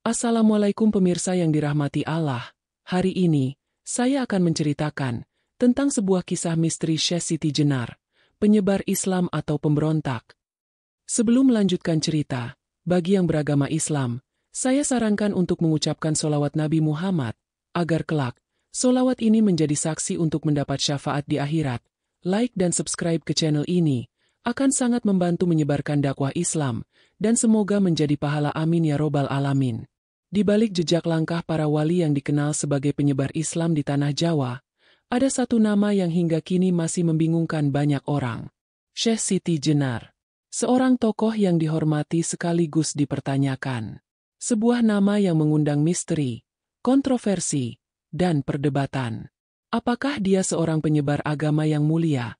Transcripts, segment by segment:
Assalamualaikum pemirsa yang dirahmati Allah. Hari ini, saya akan menceritakan tentang sebuah kisah misteri Syekh Siti Jenar, penyebar Islam atau pemberontak. Sebelum melanjutkan cerita, bagi yang beragama Islam, saya sarankan untuk mengucapkan sholawat Nabi Muhammad, agar kelak, sholawat ini menjadi saksi untuk mendapat syafaat di akhirat. Like dan subscribe ke channel ini, akan sangat membantu menyebarkan dakwah Islam, dan semoga menjadi pahala amin ya robbal alamin. Di balik jejak langkah para wali yang dikenal sebagai penyebar Islam di tanah Jawa, ada satu nama yang hingga kini masih membingungkan banyak orang. Syekh Siti Jenar. Seorang tokoh yang dihormati sekaligus dipertanyakan. Sebuah nama yang mengundang misteri, kontroversi, dan perdebatan. Apakah dia seorang penyebar agama yang mulia,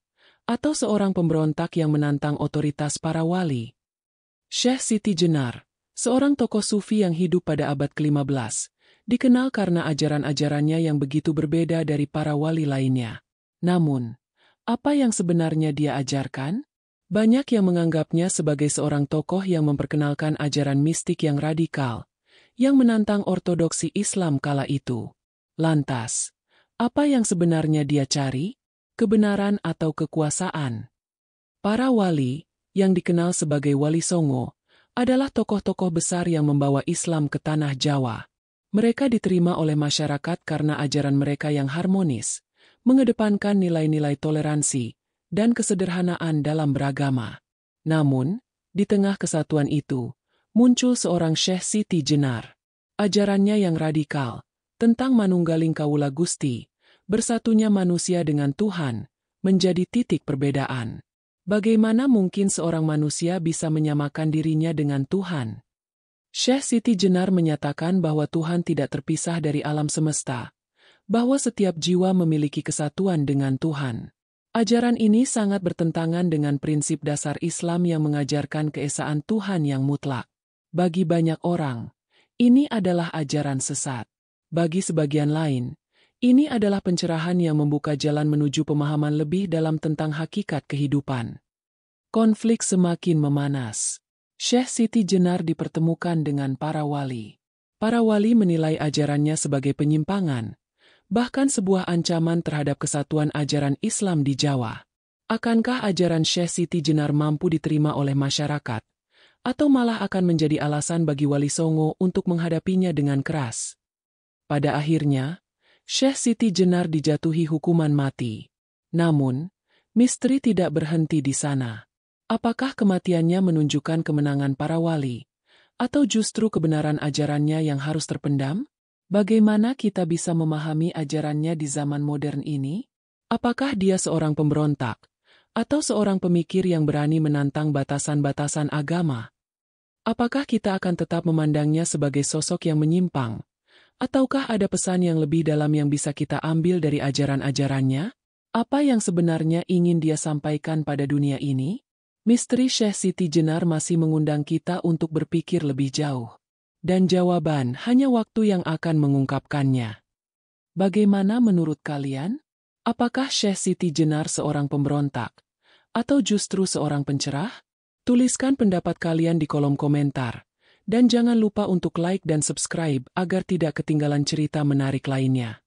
atau seorang pemberontak yang menantang otoritas para wali? Syekh Siti Jenar, seorang tokoh sufi yang hidup pada abad ke-15, dikenal karena ajaran-ajarannya yang begitu berbeda dari para wali lainnya. Namun, apa yang sebenarnya dia ajarkan? Banyak yang menganggapnya sebagai seorang tokoh yang memperkenalkan ajaran mistik yang radikal, yang menantang ortodoksi Islam kala itu. Lantas, apa yang sebenarnya dia cari? Kebenaran atau kekuasaan? Para wali, yang dikenal sebagai Wali Songo, adalah tokoh-tokoh besar yang membawa Islam ke tanah Jawa. Mereka diterima oleh masyarakat karena ajaran mereka yang harmonis, mengedepankan nilai-nilai toleransi, dan kesederhanaan dalam beragama. Namun, di tengah kesatuan itu, muncul seorang Syekh Siti Jenar. Ajarannya yang radikal, tentang manunggaling Kawula Gusti, bersatunya manusia dengan Tuhan, menjadi titik perbedaan. Bagaimana mungkin seorang manusia bisa menyamakan dirinya dengan Tuhan? Syekh Siti Jenar menyatakan bahwa Tuhan tidak terpisah dari alam semesta, bahwa setiap jiwa memiliki kesatuan dengan Tuhan. Ajaran ini sangat bertentangan dengan prinsip dasar Islam yang mengajarkan keesaan Tuhan yang mutlak. Bagi banyak orang, ini adalah ajaran sesat. Bagi sebagian lain, ini adalah pencerahan yang membuka jalan menuju pemahaman lebih dalam tentang hakikat kehidupan. Konflik semakin memanas. Syekh Siti Jenar dipertemukan dengan para wali. Para wali menilai ajarannya sebagai penyimpangan, bahkan sebuah ancaman terhadap kesatuan ajaran Islam di Jawa. Akankah ajaran Syekh Siti Jenar mampu diterima oleh masyarakat, atau malah akan menjadi alasan bagi Wali Songo untuk menghadapinya dengan keras? Pada akhirnya, Syekh Siti Jenar dijatuhi hukuman mati. Namun, misteri tidak berhenti di sana. Apakah kematiannya menunjukkan kemenangan para wali, atau justru kebenaran ajarannya yang harus terpendam? Bagaimana kita bisa memahami ajarannya di zaman modern ini? Apakah dia seorang pemberontak, atau seorang pemikir yang berani menantang batasan-batasan agama? Apakah kita akan tetap memandangnya sebagai sosok yang menyimpang? Ataukah ada pesan yang lebih dalam yang bisa kita ambil dari ajaran-ajarannya? Apa yang sebenarnya ingin dia sampaikan pada dunia ini? Misteri Syekh Siti Jenar masih mengundang kita untuk berpikir lebih jauh. Dan jawaban hanya waktu yang akan mengungkapkannya. Bagaimana menurut kalian? Apakah Syekh Siti Jenar seorang pemberontak? Atau justru seorang pencerah? Tuliskan pendapat kalian di kolom komentar. Dan jangan lupa untuk like dan subscribe agar tidak ketinggalan cerita menarik lainnya.